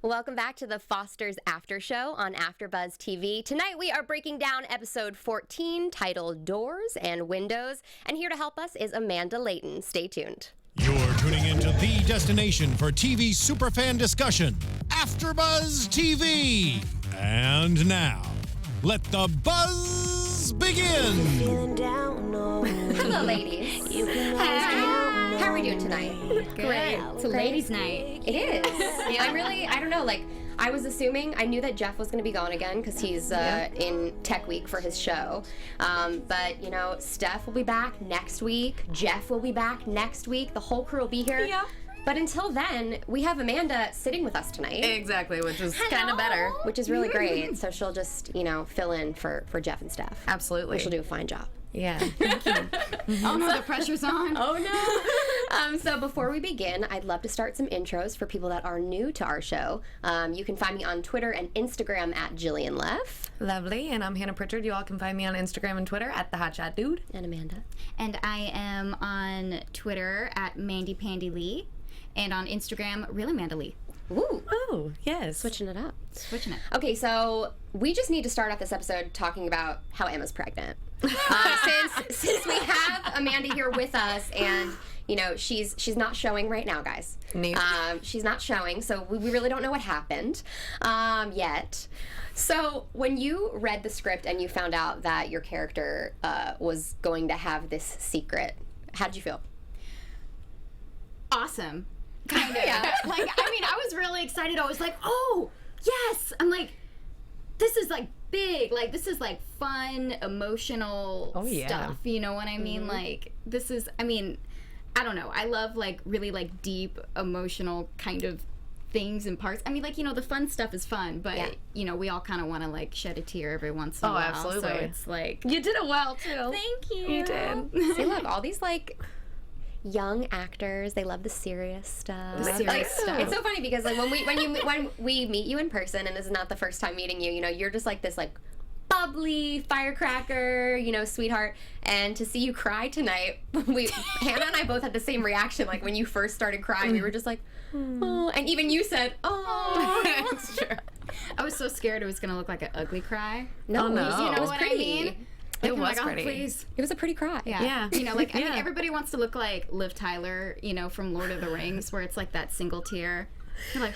Welcome back to the Foster's After Show on AFTERBUZZ TV. Tonight we are breaking down episode 14 titled Doors and Windows. And here to help us is Amanda Leighton. Stay tuned. You're tuning into the destination for TV superfan discussion, AFTERBUZZ TV. And now, let the buzz begin. Hello, ladies. How are we doing tonight? Great. It's a ladies' night. It is. I don't know, I was assuming, I knew that Jeff was going to be gone again because he's in Tech Week for his show. But, Steph will be back next week. Jeff will be back next week. The whole crew will be here. Yeah. But until then, we have Amanda sitting with us tonight. Exactly, which is kind of better. Which is really great. So she'll just, fill in for Jeff and Steph. Absolutely. She'll do a fine job. Yeah. Thank you. Oh no, the pressure's on. Oh no. So before we begin, I'd love to start some intros for people that are new to our show. You can find me on Twitter and Instagram at Jillian Leff. Lovely. And I'm Hannah Prichard. You all can find me on Instagram and Twitter at The Hot Shot Dude. And Amanda. And I am on Twitter at Mandy Pandy Lee. And on Instagram, Really Amanda Lee. Ooh. Oh, yes. Switching it up. Switching it. Okay, so we just need to start off this episode talking about how Emma's pregnant. Since we have Amanda here with us, and she's not showing right now, guys. Nope. She's not showing, so we really don't know what happened yet. So when you read the script and you found out that your character was going to have this secret, how did you feel? Awesome. Kind of. Yeah. I was really excited. I was like, oh, yes. I'm like, this is big. This is fun, emotional stuff. You know what I mean? Mm-hmm. This is, I don't know. I love really deep, emotional kind of things and parts. The fun stuff is fun, but we all kind of want to shed a tear every once in a while. Absolutely. So it's you did it well too. Thank you. You did. See, look, all these young actors, they love the serious stuff. It's so funny because when we meet you in person, and this is not the first time meeting you, you're just this bubbly firecracker, sweetheart. And to see you cry tonight, Hannah and I both had the same reaction. When you first started crying, we were just oh, and even you said, oh. It's true. I was so scared it was gonna look like an ugly cry. No, It was what pretty. I mean? It was oh, pretty. Please. It was a pretty cry. Yeah. Everybody wants to look like Liv Tyler, from Lord of the Rings, where it's that single tear. You're like,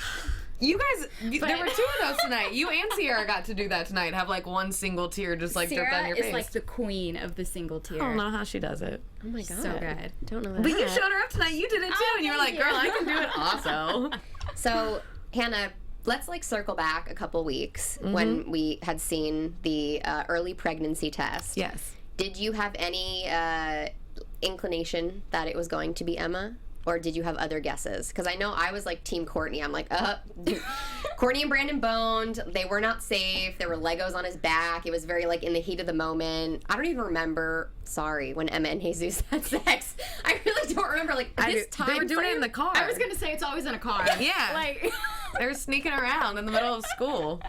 you guys, there were two of those tonight. You and Cierra got to do that tonight. Have one single tear just drip down your face. Cierra is the queen of the single tear. I don't know how she does it. Oh my god. So good. Don't know that. But you showed her up tonight. You did it too, and you were like, "Girl, I can do it also." So, Hannah, let's circle back a couple weeks when we had seen the early pregnancy test. Yes. Did you have any inclination that it was going to be Emma? Or did you have other guesses? Because I know I was Team Courtney. I'm Courtney and Brandon boned. They were not safe. There were Legos on his back. It was very in the heat of the moment. I don't even remember, when Emma and Jesus had sex. I really don't remember this time. They were doing it in the car. I was gonna say it's always in a car. Yeah. They were sneaking around in the middle of school.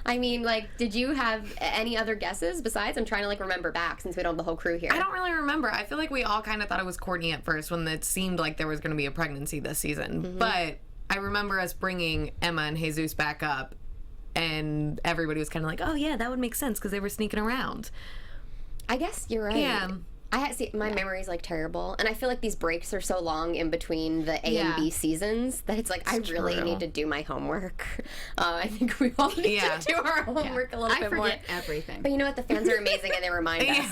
Did you have any other guesses besides? I'm trying to remember back since we don't have the whole crew here. I don't really remember. I feel like we all kind of thought it was Courtney at first when it seemed like there was going to be a pregnancy this season. But I remember us bringing Emma and Jesus back up, and everybody was kind of like, oh yeah, that would make sense because they were sneaking around. I guess you're right. Yeah. My memory's terrible, and I feel like these breaks are so long in between the A and B seasons that it's I really need to do my homework. I think we all need to do our homework a little bit more. I forget everything. But you know what? The fans are amazing, and they remind us.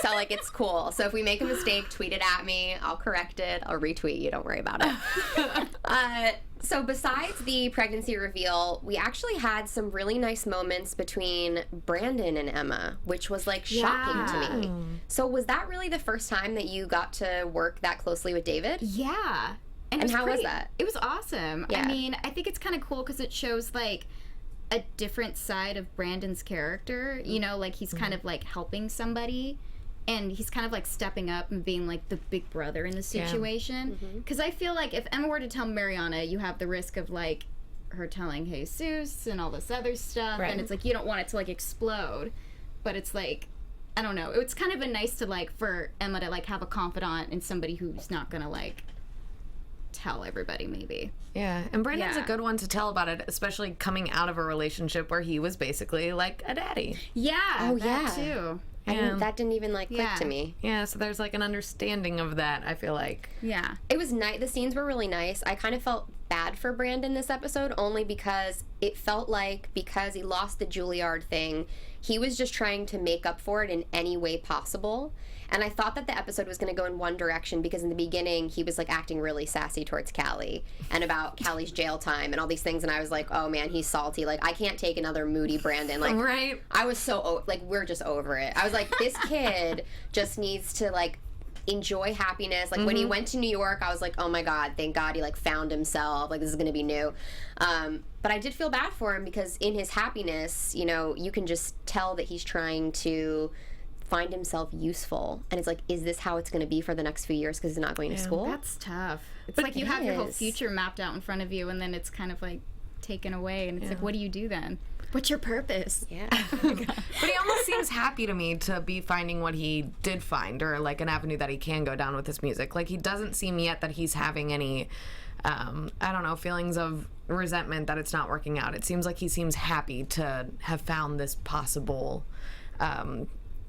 So it's cool. So if we make a mistake, tweet it at me. I'll correct it. I'll retweet you. Don't worry about it. So besides the pregnancy reveal, we actually had some really nice moments between Brandon and Emma, which was shocking to me. So was that really the first time that you got to work that closely with David? Yeah. And how was that? It was awesome. Yeah. I think it's kind of cool because it shows a different side of Brandon's character. He's kind of helping somebody. And he's kind of stepping up and being the big brother in the situation. Because I feel if Emma were to tell Mariana, you have the risk of her telling Jesus and all this other stuff. Right. And it's you don't want it to explode. But it's I don't know. It's kind of nice to for Emma to have a confidant and somebody who's not gonna tell everybody, maybe. Yeah, and Brandon's Yeah. a good one to tell about it, especially coming out of a relationship where he was basically like a daddy. Yeah. Oh, that yeah. too. That didn't even like click Yeah. to me. Yeah, so there's like an understanding of that, I feel like. Yeah. It was nice. The scenes were really nice. I kind of felt bad for Brandon this episode only because it felt like because he lost the Juilliard thing, he was just trying to make up for it in any way possible. And I thought that the episode was going to go in one direction because in the beginning he was like acting really sassy towards Callie and about Callie's jail time and all these things. And I was like, oh man, he's salty. Like, I can't take another moody Brandon. Like, Right. I was so, like, we're just over it. I was like, this kid just needs to, like, enjoy happiness. Like, when he went to New York, I was like, oh my God, thank God he, like, found himself. Like, this is going to be new. But I did feel bad for him because in his happiness, you know, you can just tell that he's trying to find himself useful. And it's like, is this how it's going to be for the next few years because he's not going to school? That's tough. It's But like you it have your whole is. future mapped out in front of you, and then it's kind of like taken away, and it's like, what do you do then? What's your purpose? Yeah. But he almost seems happy to me to be finding what he did find, or like an avenue that he can go down with his music. Like, he doesn't seem yet that he's having any, I don't know, feelings of resentment that it's not working out. It seems like he seems happy to have found this possible,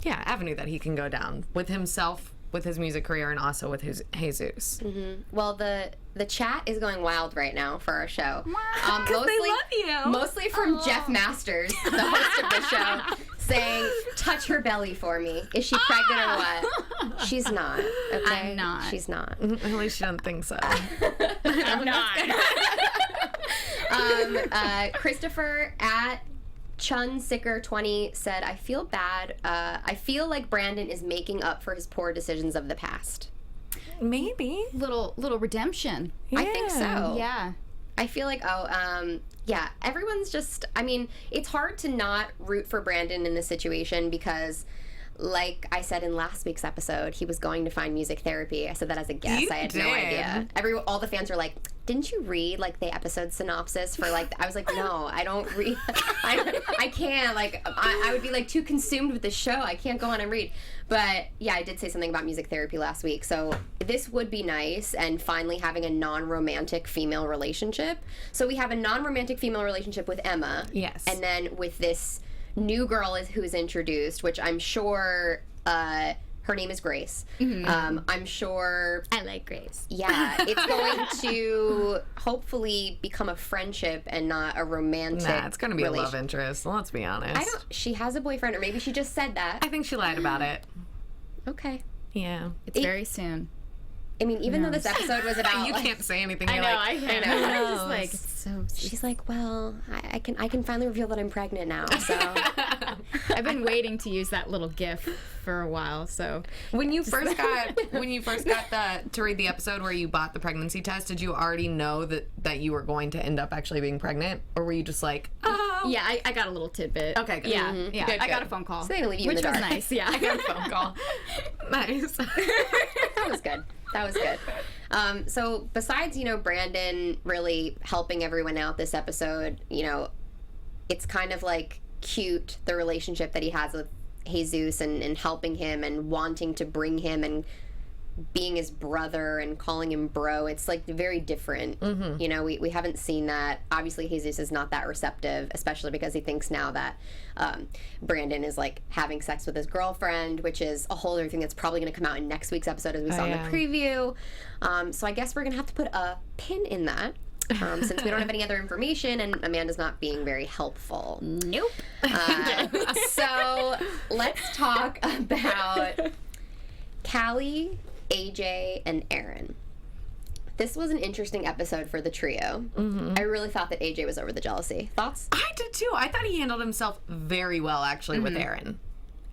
avenue that he can go down with himself, with his music career, and also with his Jesus. Well, the chat is going wild right now for our show. Because they love you. Mostly from Jeff Masters, the host of the show, saying, touch her belly for me. Is she pregnant or what? She's not. Okay? I'm not. She's not. At least she doesn't think so. I'm not. Christopher at Chunsicker20 said, I feel bad. I feel like Brandon is making up for his poor decisions of the past. Maybe. little redemption. I think so. Yeah. I feel like, yeah, everyone's just, I mean, it's hard to not root for Brandon in this situation because, like I said in last week's episode, he was going to find music therapy. I said that as a guess. You I had no did. idea. All the fans were like, didn't you read, like, the episode synopsis for, like, I was like, no, I don't read. I can't. Like, I would be, like, too consumed with the show. I can't go on and read. But, yeah, I did say something about music therapy last week. So this would be nice, and finally having a non-romantic female relationship. So we have a non-romantic female relationship with Emma. Yes. And then with this new girl who's introduced, which I'm sure her name is Grace. I'm sure, I like Grace. yeah, it's going to hopefully become a friendship and not a romantic. Nah, it's gonna be a love relation- interest. Let's be honest. She has a boyfriend, or maybe she just said that. I think she lied about it. Okay. Yeah. It's very soon. I mean, even though this episode was about, You like, can't say anything. I You're know. like, I can't. I know. I'm just like, it's so. she's like, well, I can finally reveal that I'm pregnant now. So I've been waiting to use that little GIF for a while. So When you first got to read the episode where you bought the pregnancy test, did you already know that you were going to end up actually being pregnant, or were you just like, oh, yeah, I got a little tidbit. Okay, good. Yeah, Mhm. yeah. Good, I got good. a phone call, they didn't leave you in which the was dark. nice. Yeah. I got a phone call. Nice. That was good. That was good. So besides, Brandon really helping everyone out this episode, it's kind of like cute, the relationship that he has with Jesus and helping him and wanting to bring him and being his brother and calling him bro. It's like very different. We haven't seen that. Obviously Jesus is not that receptive, especially because he thinks now that Brandon is like having sex with his girlfriend, which is a whole other thing that's probably going to come out in next week's episode, as we saw in the preview. So I guess we're going to have to put a pin in that. Since we don't have any other information and Amanda's not being very helpful. Nope. So let's talk about Callie, AJ, and Aaron. This was an interesting episode for the trio. I really thought that AJ was over the jealousy. Thoughts? I did too. I thought he handled himself very well, actually, with Aaron,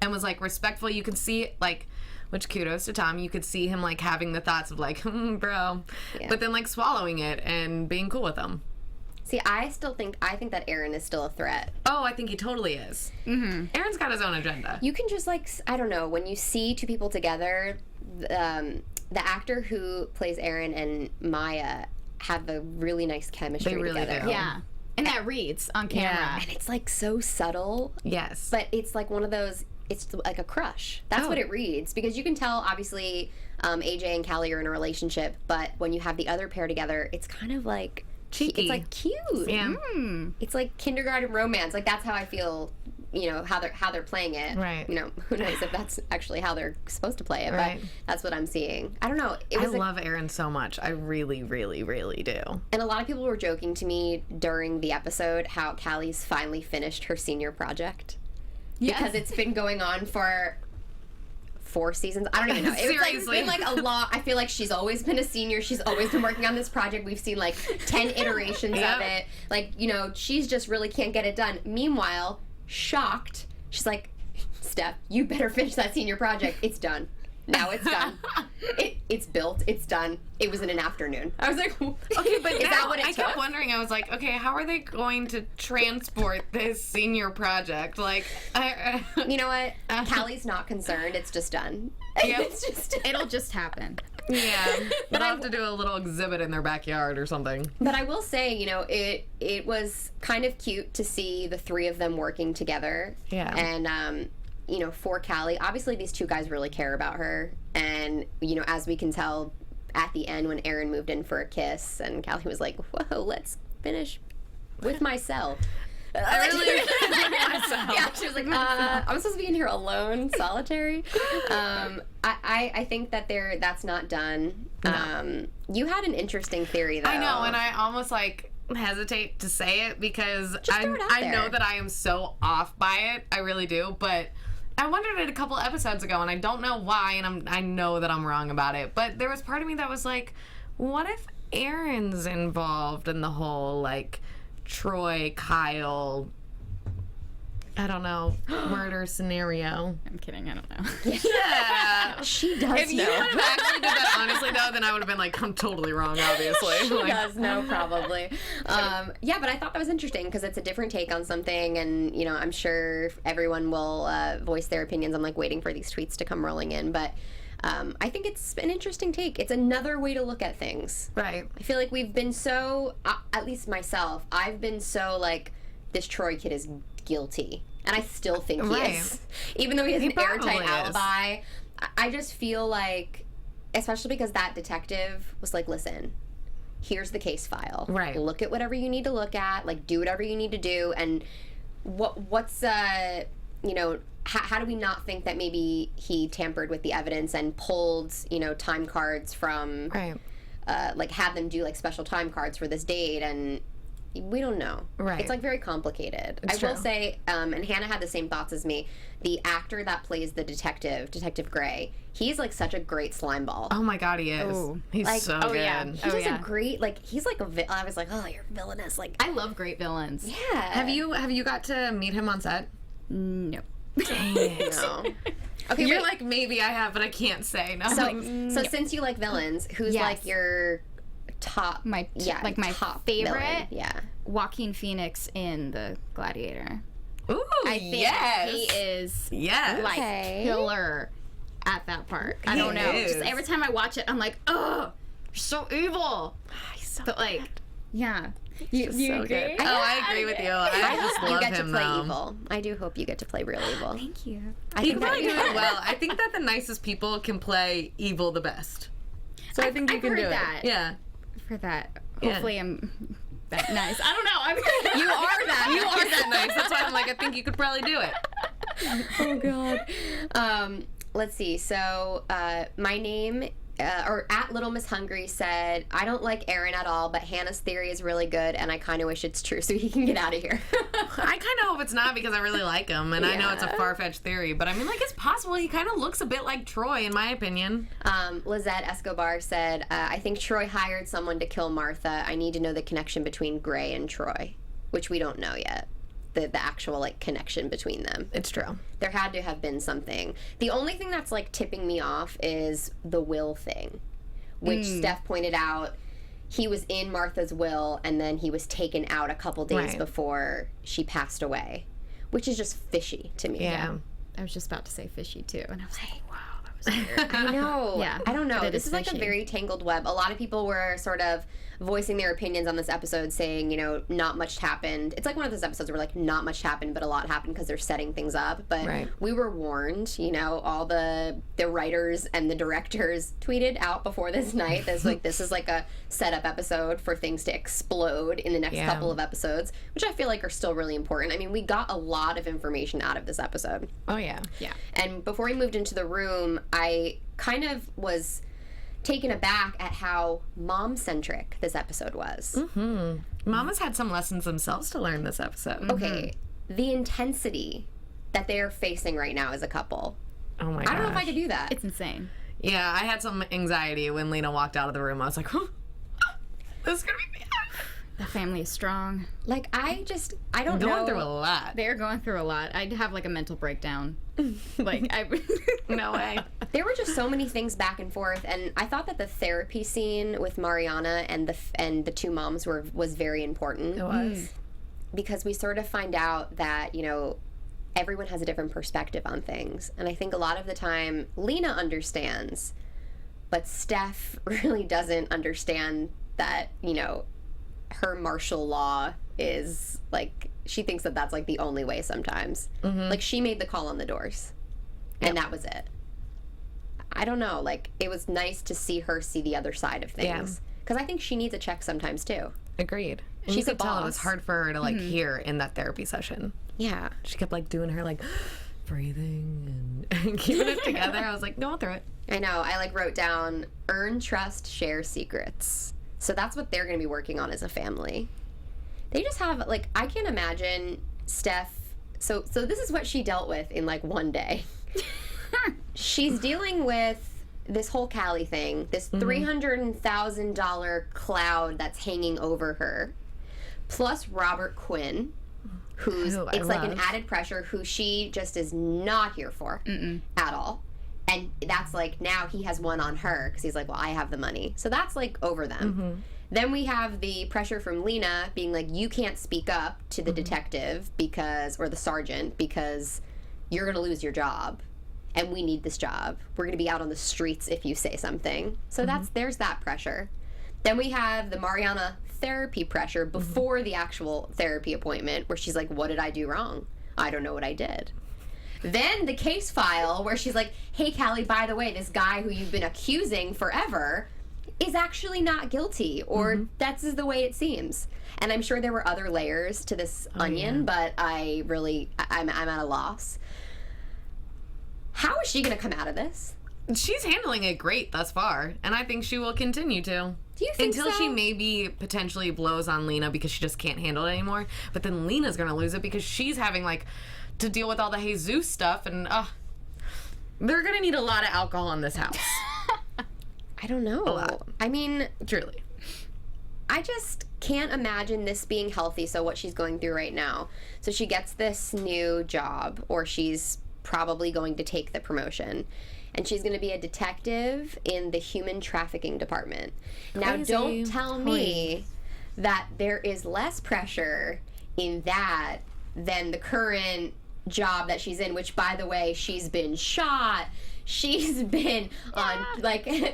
and was like respectful. You could see like, which kudos to Tom. You could see him like having the thoughts of like, bro, but then like swallowing it and being cool with him. See, I think that Aaron is still a threat. Oh, I think he totally is. Aaron's got his own agenda. You can just like, I don't know, when you see two people together, the actor who plays Aaron and Maia have a really nice chemistry They really together. do. Yeah. And that reads on camera. And it's like so subtle. Yes. But it's like one of those, it's like a crush. That's what it reads, because you can tell obviously AJ and Callie are in a relationship, but when you have the other pair together, it's kind of like cheeky. It's like cute. Yeah. It's like kindergarten romance. Like that's how I feel. You know how they're playing it. Right. You know, who knows if that's actually how they're supposed to play it, right. but that's what I'm seeing. I don't know. I love Aaron so much. I really, really, really do. And a lot of people were joking to me during the episode how Callie's finally finished her senior project. Yes. Because it's been going on for 4 seasons. I don't even know. It's been like a lot. I feel like she's always been a senior. She's always been working on this project. We've seen like 10 iterations of it. Like, you know, she's just really can't get it done. Meanwhile, shocked, she's like, Steph, you better finish that senior project. It's done. Now it's done. It's built. It's done. It was in an afternoon. I was like, okay, but is that what it I took? kept wondering. I was like, okay, how are they going to transport this senior project? Like, you know what? Callie's not concerned. It's just done. Yep. It'll just happen. Yeah, but I'll have to do a little exhibit in their backyard or something. But I will say, you know, it was kind of cute to see the 3 of them working together. Yeah. And, you know, for Callie, obviously these 2 guys really care about her. And, you know, as we can tell at the end when Aaron moved in for a kiss and Callie was like, whoa, let's finish with myself. Yeah, she was like, I'm supposed to be in here alone, solitary. I think that that's not done. No. You had an interesting theory, though. I know, and I almost like hesitate to say it because I know that I am so off by it. I really do, but I wondered it a couple episodes ago, and I don't know why, and I know that I'm wrong about it. But there was part of me that was like, what if Aaron's involved in the whole like Troy, Kyle, I don't know, murder scenario? I'm kidding. I don't know. Yeah. She does If you would have actually did that honestly, though, then I would have been like, I'm totally wrong, obviously. She does know, probably. Yeah, but I thought that was interesting because it's a different take on something, and, you know, I'm sure everyone will voice their opinions. I'm, like, waiting for these tweets to come rolling in, but I think it's an interesting take. It's another way to look at things. Right. I feel like we've been so, at least myself, I've been so, like, this Troy kid is guilty. And I still think he is. Even though he has an airtight alibi, I just feel like, especially because that detective was like, listen, here's the case file. Right. Look at whatever you need to look at. Like, do whatever you need to do. And what's, you know, how do we not think that maybe he tampered with the evidence and pulled, you know, time cards from, Right. Like, had them do, like, special time cards for this date, and we don't know. Right. It's, like, very complicated. I will say, and Hannah had the same thoughts as me, the actor that plays the Detective Gray, he's, like, such a great slime ball. Oh my God, he is. Ooh. He's Like, so good. yeah. He does a great, like, he's like I was like, oh, you're villainous. Like, I love great villains. yeah. Have you got to meet him on set? No. No. Okay, You're wait. like, Maybe I have, but I can't say. No. So since you like villains, who's, Yes. like, your top... my top favorite villain? Yeah. Joaquin Phoenix in The Gladiator. Ooh, I think yes. he is Yes. like Okay. killer at that part. I don't know. is. Just every time I watch it, I'm like, oh, you're so evil. He's so But like, yeah. You so good. Oh, I agree with you. I just You love get to him play though. evil. I do hope you get to play real evil. Thank you. I He's think that probably you doing should. well. I think that the nicest people can play evil the best. So I think you I've can heard do that. it. Yeah. For that, Yeah. hopefully I'm that nice. I don't know. You are that. You are that nice. That's why I'm like, I think you could probably do it. Oh God. Let's see. So my name, or at Little Miss Hungry said, I don't like Aaron at all, but Hannah's theory is really good, and I kind of wish it's true so he can get out of here. I kind of hope it's not because I really like him, and I know it's a Yeah. far-fetched theory, but I mean, like, it's possible. He kind of looks a bit like Troy, in my opinion. Lizette Escobar said, I think Troy hired someone to kill Martha. I need to know the connection between Gray and Troy, which we don't know yet. The actual, like, connection between them. It's true. There had to have been something. The only thing that's, like, tipping me off is the will thing, which Steph pointed out. He was in Martha's will, and then he was taken out a couple days Right. before she passed away, which is just fishy to me. Yeah. I was just about to say fishy too, and I was like, wow, that I know. Yeah. I don't know. But it This is is like a fishy. very tangled web. A lot of people were sort of voicing their opinions on this episode, saying, you know, not much happened. It's like one of those episodes where like not much happened, but a lot happened because they're setting things up. But Right. we were warned. You know, all the writers and the directors tweeted out before this night. This is like a setup episode for things to explode in the next couple of episodes, which I feel like are still really important. I mean, we got a lot of information out of this episode. Oh, yeah. Yeah. And before we moved into the room, I kind of was taken aback at how mom-centric this episode was. Mama's had some lessons themselves to learn this episode. Okay, the intensity that they are facing right now as a couple. Oh, my gosh. I don't know if I could do that. It's insane. Yeah, I had some anxiety when Lena walked out of the room. I was like, huh, this is going to be bad. The family is strong. Like, I don't know. Going through a lot. They're going through a lot. I'd have like a mental breakdown. Like, No way. There were just so many things back and forth, and I thought that the therapy scene with Mariana and the two moms was very important. It was. Because we sort of find out that, you know, everyone has a different perspective on things. And I think a lot of the time, Lena understands, but Steph really doesn't understand that, you know, her martial law is, like, she thinks that that's, like, the only way sometimes. Like, she made the call on the doors. And that was it. I don't know. Like, it was nice to see her see the other side of things. Because I think she needs a check sometimes, too. Agreed. And She's you a could tell it was boss. hard for her to, like, hear in that therapy session. Yeah. She kept, like, doing her, like, breathing and keeping it together. I was like, going through it. I know. I, like, wrote down, earn trust, share secrets. So that's what they're going to be working on as a family. They just have, like, I can't imagine Steph. So this is what she dealt with in, like, one day. She's dealing with this whole Callie thing, this $300,000 cloud that's hanging over her, plus Robert Quinn, who's, Who I it's like an love. added pressure, who she just is not here for at all. And that's like, now he has one on her because he's like, well, I have the money. So that's like over them. Then we have the pressure from Lena being like, you can't speak up to the detective or the sergeant because you're going to lose your job. And we need this job. We're going to be out on the streets if you say something. So there's that pressure. Then we have the Mariana therapy pressure before the actual therapy appointment where she's like, what did I do wrong? I don't know what I did. Then the case file where she's like, hey, Callie, by the way, this guy who you've been accusing forever is actually not guilty, or that's the way it seems. And I'm sure there were other layers to this onion, but I'm at a loss. How is she going to come out of this? She's handling it great thus far, and I think she will continue to. Do you think Until so? she maybe potentially blows on Lena because she just can't handle it anymore. But then Lena's going to lose it because she's having, like, to deal with all the Jesus stuff, and they're going to need a lot of alcohol in this house. I don't know. A lot. I mean, Truly. I just can't imagine this being healthy. So what she's going through right now. So she gets this new job, or she's probably going to take the promotion. And she's going to be a detective in the human trafficking department. Now, Crazy. don't tell me that there is less pressure in that than the current job that she's in, which, by the way, she's been shot. She's been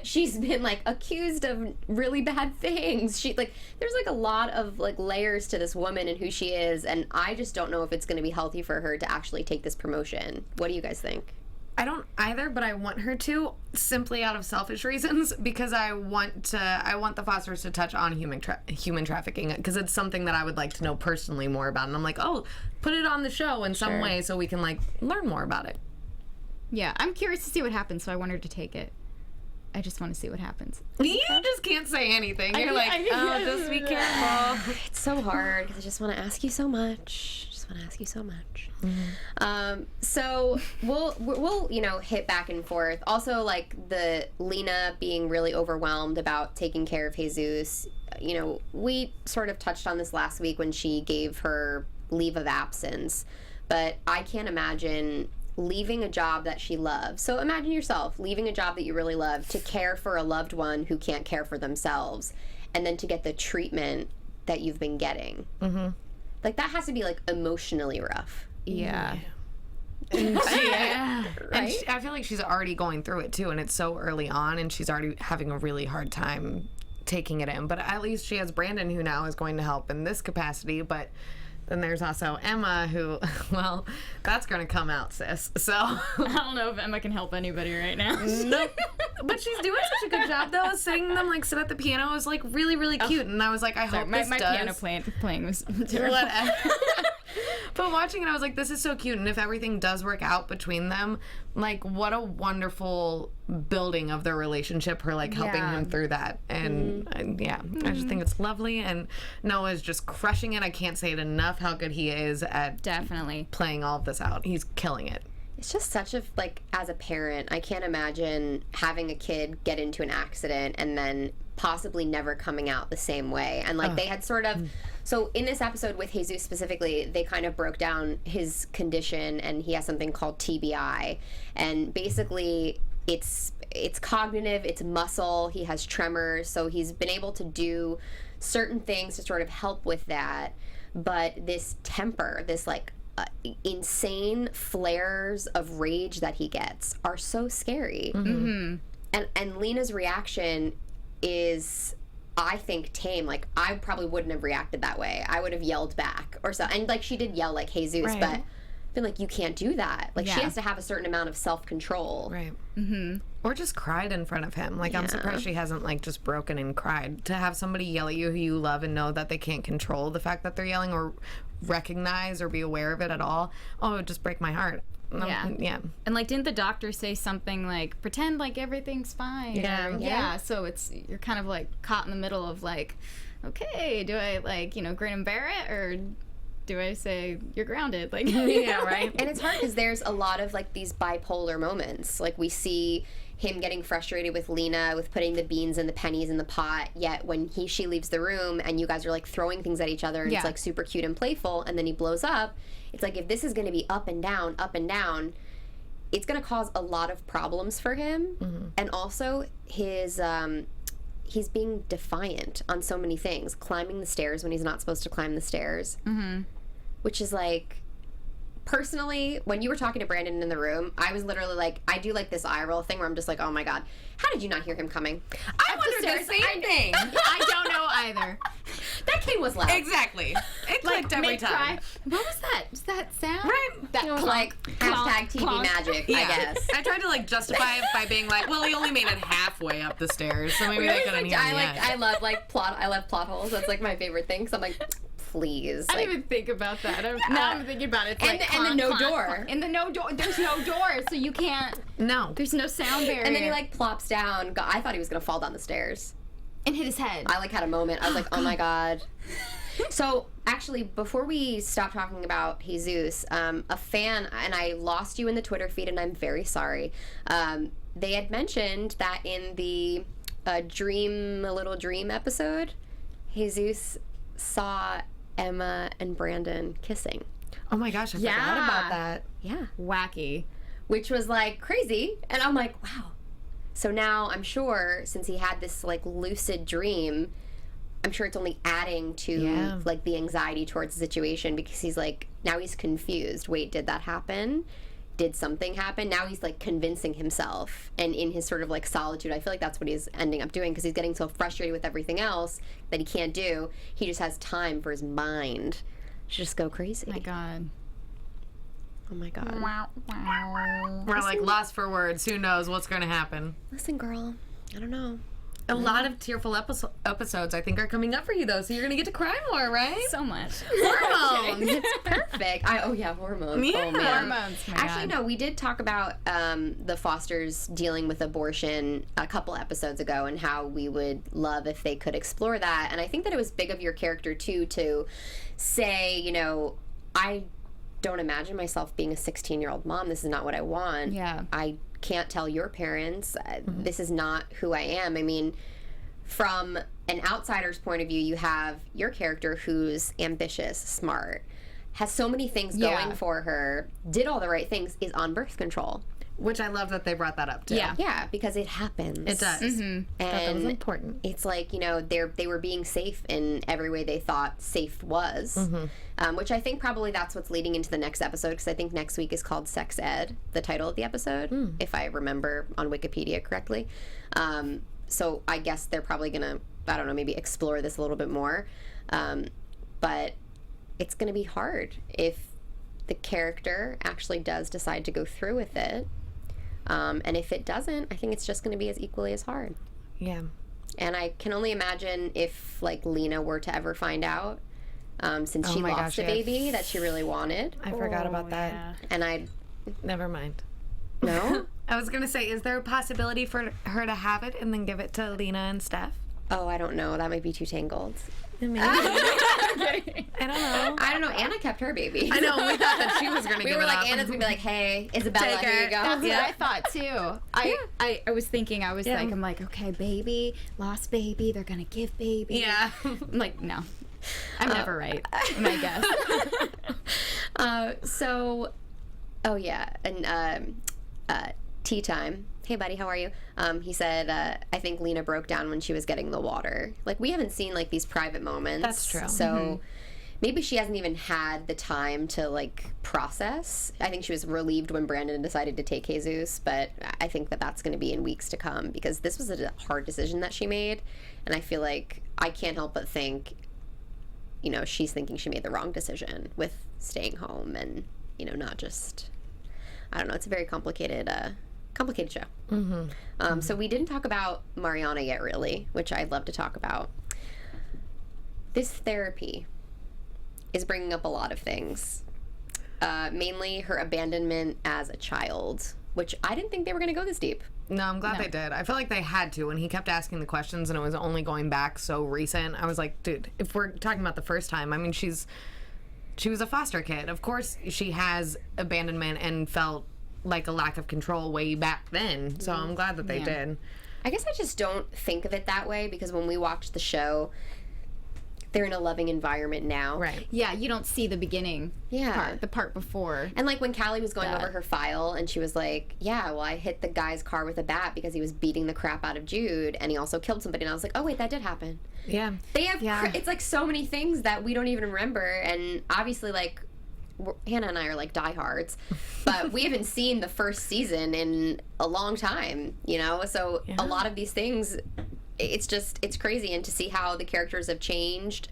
she's been like accused of really bad things. There's like a lot of like layers to this woman and who she is, and I just don't know if it's going to be healthy for her to actually take this promotion. What do you guys think? I don't either, but I want her to, simply out of selfish reasons, because I want the Fosters to touch on human trafficking, because it's something that I would like to know personally more about. And I'm like, oh, put it on the show in some way so we can like learn more about it. Yeah, I'm curious to see what happens, so I want her to take it. I just want to see what happens. You just can't say anything. You're like, oh, just be careful. It's so hard because I just want to ask you so much. So we'll hit back and forth. Also, like the Lena being really overwhelmed about taking care of Jesus. We sort of touched on this last week when she gave her leave of absence, but I can't imagine leaving a job that she loves. So imagine yourself leaving a job that you really love to care for a loved one who can't care for themselves, and then to get the treatment that you've been getting. Like, that has to be like emotionally rough. Yeah. And Right? I feel like she's already going through it too, and it's so early on, and she's already having a really hard time taking it in. But at least she has Brandon, who now is going to help in this capacity. But then there's also Emma, who, well, that's going to come out, sis. So I don't know if Emma can help anybody right now. Nope. But she's doing such a good job, though. Seeing them like sit at the piano was like really, really cute, and I was like, I hope my this does. piano playing was terrible. But watching it, I was like, this is so cute. And if everything does work out between them, like, what a wonderful building of their relationship, her, like, helping him through that. And, I just think it's lovely. And Noah's just crushing it. I can't say it enough how good he is at Definitely playing all of this out. He's killing it. It's just such a, like, as a parent, I can't imagine having a kid get into an accident and then possibly never coming out the same way. And, like, they had sort of, so in this episode with Jesus specifically, they kind of broke down his condition, and he has something called TBI. And basically, it's cognitive, it's muscle, he has tremors, so he's been able to do certain things to sort of help with that. But this temper, this, like, insane flares of rage that he gets are so scary. And Lena's reaction is, I think, tame. Like, I probably wouldn't have reacted that way. I would have yelled back or so. And, like, she did yell like Jesus, but been like, you can't do that. Like, she has to have a certain amount of self-control. Right. Or just cried in front of him. Like, I'm surprised she hasn't, like, just broken and cried. To have somebody yell at you who you love and know that they can't control the fact that they're yelling or recognize or be aware of it at all, it would just break my heart. Yeah. And, like, didn't the doctor say something like, pretend like everything's fine? Yeah. So you're kind of, like, caught in the middle of, like, okay, do I, like, grin and bear it, or do I say you're grounded? Like, yeah, right. And it's hard because there's a lot of, like, these bipolar moments. Like, we see him getting frustrated with Lena with putting the beans and the pennies in the pot, yet when she leaves the room and you guys are, like, throwing things at each other and it's, like, super cute and playful, and then he blows up, it's like, if this is going to be up and down, it's going to cause a lot of problems for him. And also his he's being defiant on so many things, climbing the stairs when he's not supposed to climb the stairs, which is, like, personally, when you were talking to Brandon in the room, I was literally like, I do, like, this eye roll thing where I'm just like, oh my god, how did you not hear him coming? I wondered the same thing. I don't know either. That kid was loud. Exactly. It clicked every time. Cry. What was that? Is that sound? Right. That like hashtag TV magic, I guess. I tried to, like, justify it by being like, well, he only made it halfway up the stairs, so maybe they couldn't hear me yet. I love plot holes. That's, like, my favorite thing. So I'm like, please. I didn't even think about that. Now I'm thinking about it. It's and like the no clonk, door. clonk. And the no door. There's no door, so you can't. No. There's no sound barrier. And then he, like, plops down. I thought he was gonna fall down the stairs. And hit his head. I, like, had a moment. I was like, oh my god. So, actually, before we stop talking about Jesus, a fan, and I lost you in the Twitter feed, and I'm very sorry. They had mentioned that in the A Little Dream episode, Jesus saw Emma and Brandon kissing. Oh my gosh, I forgot about that. Yeah. Wacky. Which was, like, crazy. And I'm like, wow. So now I'm sure, since he had this, like, lucid dream, I'm sure it's only adding to, like, the anxiety towards the situation, because he's, like, now he's confused. Wait, did that happen? Did something happen? Now he's, like, convincing himself. And in his sort of, like, solitude, I feel like that's what he's ending up doing, because he's getting so frustrated with everything else that he can't do. He just has time for his mind to just go crazy. My God. Oh my god. We're, like, lost for words. Who knows what's going to happen? Listen, girl. I don't know. A lot of tearful episodes, I think, are coming up for you, though, so you're going to get to cry more, right? So much. Hormones. It's perfect. Hormones. Yeah. Oh, man. Hormones. My Actually, God. no, we did talk about the Fosters dealing with abortion a couple episodes ago, and how we would love if they could explore that. And I think that it was big of your character, too, to say, I don't imagine myself being a 16-year-old mom. This is not what I want. Yeah. I can't tell your parents. This is not who I am. I mean, from an outsider's point of view, you have your character who's ambitious, smart, has so many things going for her, did all the right things, is on birth control. Which I love that they brought that up too. Yeah, because it happens. It does. And that was important. It's like, you know, they were being safe in every way they thought safe was, which I think probably that's what's leading into the next episode, because I think next week is called Sex Ed, the title of the episode, if I remember on Wikipedia correctly. So I guess they're probably going to, I don't know, maybe explore this a little bit more. But it's going to be hard if the character actually does decide to go through with it. And if it doesn't, I think it's just going to be as equally as hard. Yeah. And I can only imagine if, like, Lena were to ever find out, since she lost a baby that she really wanted. I forgot about that. Yeah. And Never mind. no? I was going to say, is there a possibility for her to have it and then give it to Lena and Steph? Oh, I don't know. That might be too tangled. Maybe. I don't know. I don't know. Anna kept her baby. I know. We thought that she was going to We give were it like, up. Anna's going to be like, hey, Isabella, Take here her. you go. That's what I thought too. I was thinking, I was Yeah. like, I'm like, okay, baby, lost baby, they're gonna give baby. Yeah. I'm like, no. I'm never right, my guess. Oh yeah, and tea time. Hey buddy, how are you? He said, I think Lena broke down when she was getting the water. Like, we haven't seen, like, these private moments. That's true. So maybe she hasn't even had the time to, like, process. I think she was relieved when Brandon decided to take Jesus, but I think that that's going to be in weeks to come, because this was a hard decision that she made, and I feel like I can't help but think, you know, she's thinking she made the wrong decision with staying home and, you know, not just, I don't know, it's a very complicated show. So we didn't talk about Mariana yet, really, which I'd love to talk about. This therapy is bringing up a lot of things, mainly her abandonment as a child, which I didn't think they were going to go this deep. No, I'm glad they did. I feel like they had to. When he kept asking the questions and it was only going back so recent, I was like, dude, if we're talking about the first time, I mean, she was a foster kid. Of course she has abandonment and felt like a lack of control way back then. So I'm glad that they did. I guess I just don't think of it that way, because when we watched the show, they're in a loving environment now. Right. Yeah, you don't see the beginning part, the part before. And, like, when Callie was going over her file and she was like, yeah, well, I hit the guy's car with a bat because he was beating the crap out of Jude, and he also killed somebody. And I was like, oh, wait, that did happen. Yeah. They have, it's like so many things that we don't even remember. And obviously, like, Hannah and I are like diehards, but we haven't seen the first season in a long time, you know? So a lot of these things, it's crazy. And to see how the characters have changed.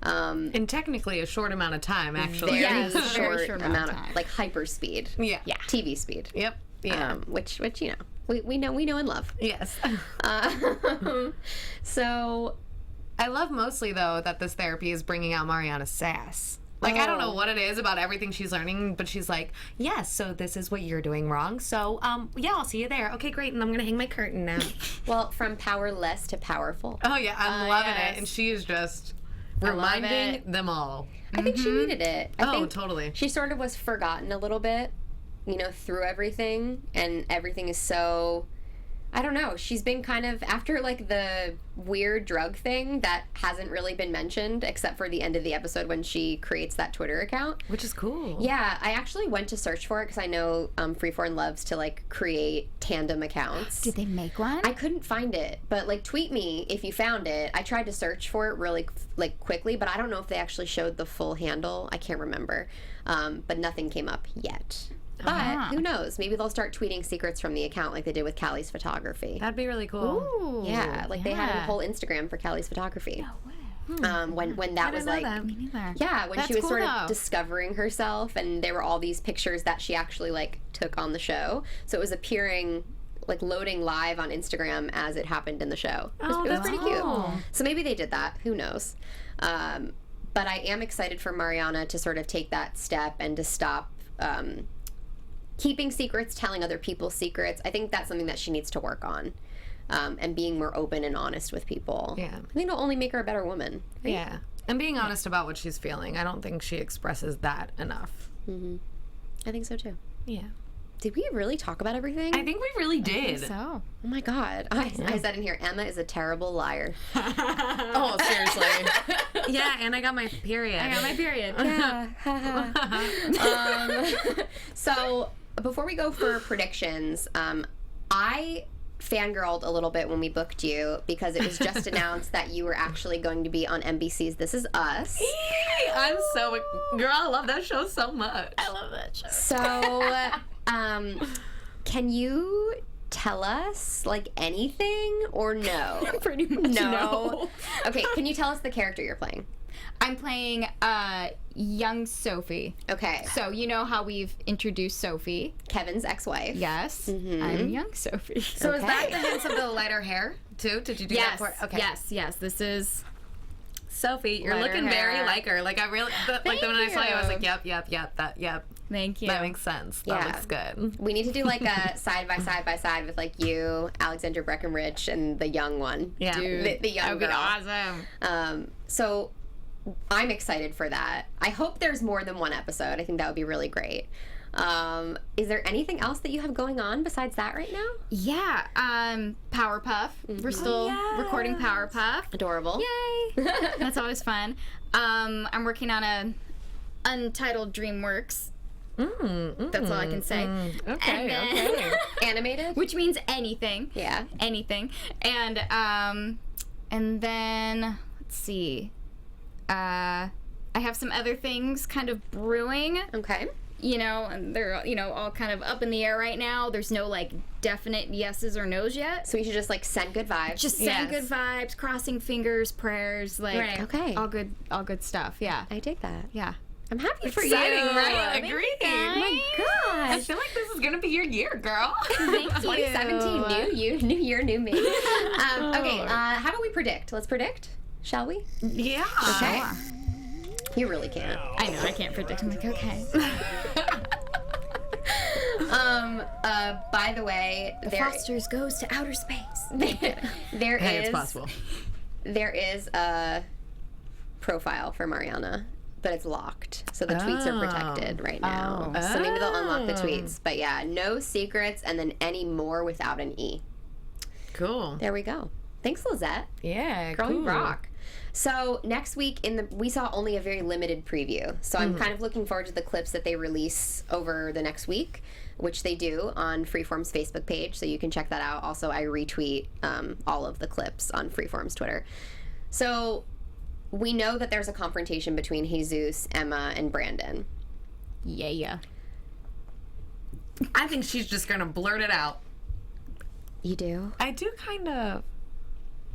In technically a short amount of time, actually. Very Very short short amount of time. of, like, hyper speed. Yeah. TV speed. Yep. Yeah. Which, you know, we know and love. Yes. So I love mostly, though, that this therapy is bringing out Mariana's sass. Like, I don't know what it is about everything she's learning, but she's like, yes, so this is what you're doing wrong. So, yeah, I'll see you there. Okay, great, and I'm going to hang my curtain now. well, from powerless to powerful. Oh, yeah, I'm loving yes. it. And she is just love reminding it. them all. I think she needed it. I think totally. She sort of was forgotten a little bit, you know, through everything, and everything is so, I don't know, she's been kind of, after, like, the weird drug thing that hasn't really been mentioned, except for the end of the episode when she creates that Twitter account. Which is cool. Yeah, I actually went to search for it, because I know Freeform loves to, like, create tandem accounts. Did they make one? I couldn't find it, but, like, tweet me if you found it. I tried to search for it really, like, quickly, but I don't know if they actually showed the full handle. I can't remember. But nothing came up yet. But who knows? Maybe they'll start tweeting secrets from the account like they did with Callie's photography. That'd be really cool. Ooh, Yeah, like they had a whole Instagram for Callie's photography. When that was like, Me neither. yeah, when That's she was cool, sort though. of discovering herself, and there were all these pictures that she actually like took on the show. So it was appearing, like loading live on Instagram as it happened in the show. It was that's pretty cool. cute. So maybe they did that. Who knows? But I am excited for Mariana to sort of take that step and to stop keeping secrets, telling other people's secrets. I think that's something that she needs to work on. And being more open and honest with people. Yeah. I think it'll only make her a better woman. Right? Yeah. And being honest about what she's feeling. I don't think she expresses that enough. I think so too. Yeah. Did we really talk about everything? I think we really did. So. Oh my god. I said in here, Emma is a terrible liar. Oh, seriously. Yeah, and I got my period. I got my period. Yeah. So before we go for predictions, I fangirled a little bit when we booked you because it was just announced that you were actually going to be on NBC's This Is Us. I'm so... Girl, I love that show so much. I love that show. So, can you tell us, like, anything or no? Pretty much no. Okay, can you tell us the character you're playing? I'm playing young Sophie. Okay. So you know how we've introduced Sophie? Kevin's ex-wife. Yes. I'm young Sophie. So is that the hints of the lighter hair, too? Did you do that for... Okay. Yes. This is... Sophie, you're Lighter looking hair. very like her. Like, I really... Like, when I saw you, I was like, yep. Thank you. That makes sense. That looks good. We need to do, like, a side-by-side with, like, you, Alexandra Breckenridge, and the young one. Yeah. Dude, The young girl. that would be awesome. So I'm excited for that. I hope there's more than one episode. I think that would be really great. Is there anything else that you have going on besides that right now? Yeah. Powerpuff. We're still recording Powerpuff. Adorable. Yay! That's always fun. I'm working on a Untitled DreamWorks. That's all I can say. Okay, And then- Animated? Which means anything. Yeah. Anything. And then let's see. I have some other things kind of brewing. Okay. You know, and they're, you know, all kind of up in the air right now. There's no, like, definite yeses or nos yet. So we should just, like, send good vibes. Just send good vibes, crossing fingers, prayers, like, Right. Okay. all good stuff. Yeah. I dig that. Yeah. I'm happy for Exciting, you. right? Agreed. My I gosh. feel like this is going to be your year, girl. Thank you. 2017, new you, new year, new me. Okay, how about we predict? Let's predict, shall we? Yeah. Okay. You really can't. I know, I can't predict. I'm like, okay. By the way, Foster's goes to outer space. there Hey, is it's possible. there is a profile for Mariana, but it's locked, so the tweets are protected right now. So maybe they'll unlock the tweets. But yeah, no secrets, and then any more without an E. Cool. There we go. Thanks, Lizette. Yeah, Girl, cool. you rock. So next week we saw only a very limited preview. So I'm kind of looking forward to the clips that they release over the next week, which they do on Freeform's Facebook page. So you can check that out. Also, I retweet all of the clips on Freeform's Twitter. So we know that there's a confrontation between Jesus, Emma, and Brandon. Yeah. I think she's just going to blurt it out. You do? I do kind of.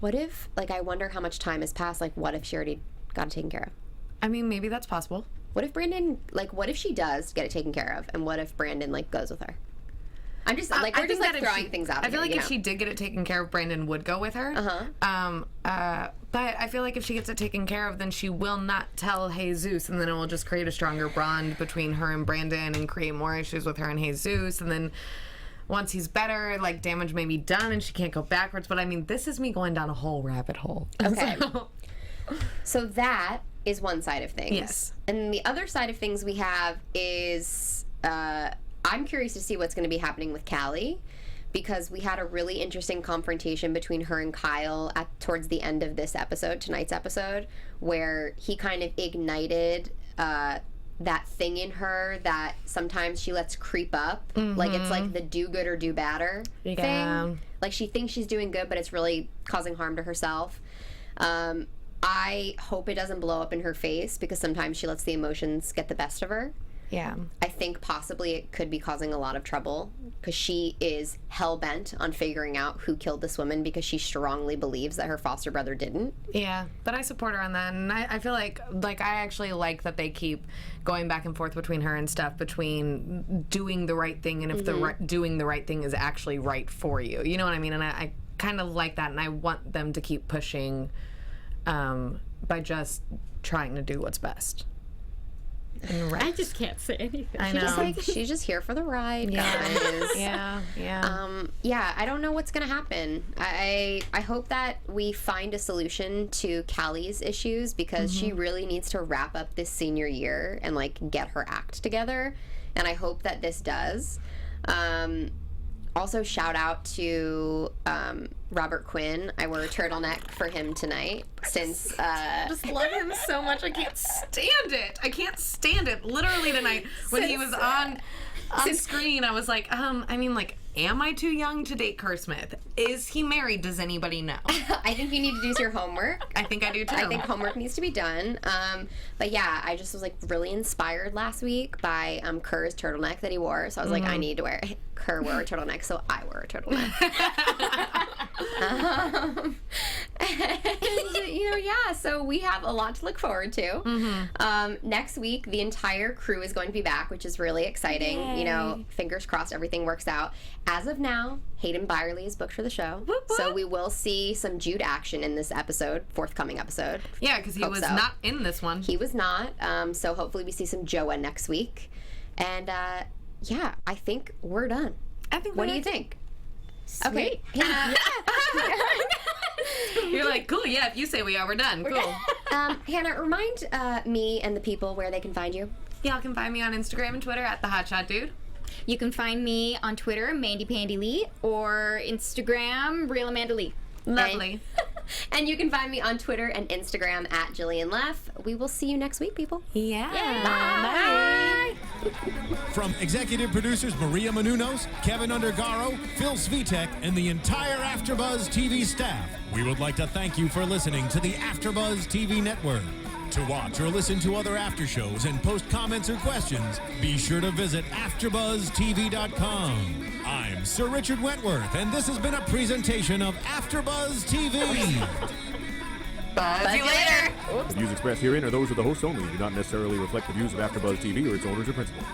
What if, like, I wonder how much time has passed. Like, what if she already got it taken care of? I mean, maybe that's possible. What if Brandon, like, what if she does get it taken care of? And what if Brandon, like, goes with her? I'm just, like, we're just, like, throwing things out. I feel here, like if she did get it taken care of, Brandon would go with her. But I feel like if she gets it taken care of, then she will not tell Jesus, and then it will just create a stronger bond between her and Brandon and create more issues with her and Jesus, and then once he's better, like, damage may be done and she can't go backwards. But I mean, this is me going down a whole rabbit hole. Okay. So that is one side of things. Yes. And the other side of things we have is I'm curious to see what's going to be happening with Callie, because we had a really interesting confrontation between her and Kyle towards the end of this episode, tonight's episode, where he kind of ignited that thing in her that sometimes she lets creep up. Like, it's like the do good or do badder thing. Like, she thinks she's doing good, but it's really causing harm to herself. I hope it doesn't blow up in her face, because sometimes she lets the emotions get the best of her. Yeah. I think possibly it could be causing a lot of trouble, because she is hell-bent on figuring out who killed this woman, because she strongly believes that her foster brother didn't. Yeah, but I support her on that, and I feel like I actually like that they keep going back and forth between her and Steph, between doing the right thing and if doing the right thing is actually right for you. You know what I mean? And I kind of like that, and I want them to keep pushing by just trying to do what's best. I just can't say anything. I know. She's just here for the ride, guys. Yeah. Yeah, I don't know what's gonna happen. I hope that we find a solution to Callie's issues, because she really needs to wrap up this senior year and, like, get her act together. And I hope that this does. Also, shout out to Robert Quinn. I wore a turtleneck for him tonight since... I just love him so much. I can't stand it. Literally tonight when he was on on screen, I was like, I mean, like, am I too young to date Kerr Smith? Is he married? Does anybody know? I think you need to do your homework. I think I do too. I think homework needs to be done. But yeah, I just was like really inspired last week by Kerr's turtleneck that he wore. So I was like, I need to wear it. Kerr wore a turtleneck, so I wore a turtleneck. And, you know, yeah, so we have a lot to look forward to. Next week, the entire crew is going to be back, which is really exciting. Yay. You know, fingers crossed everything works out. As of now, Hayden Byerly is booked for the show. Whoop, whoop. So we will see some Jude action in this episode, forthcoming episode. Yeah, because he Hope was so. not in this one. He was not. So hopefully we see some Joa next week. And yeah, I think we're done. I think What do you think? Okay. You're like, cool, yeah, if you say we are, we're done. Cool. Hannah, remind me and the people where they can find you. Y'all can find me on Instagram and Twitter at @TheHotShotDude. You can find me on Twitter, Mandy Pandy Lee, or Instagram, Real Amanda Lee. Lovely. And you can find me on Twitter and Instagram at Jillian Leff. We will see you next week, people. Yeah. Bye. From executive producers Maria Menounos, Kevin Undergaro, Phil Svitek, and the entire AfterBuzz TV staff, we would like to thank you for listening to the AfterBuzz TV network. To watch or listen to other after shows and post comments or questions, be sure to visit AfterBuzzTV.com. I'm Sir Richard Wentworth, and this has been a presentation of AfterBuzz TV. Buzz you later. The views expressed herein are those of the hosts only and do not necessarily reflect the views of AfterBuzz TV or its owners or principals.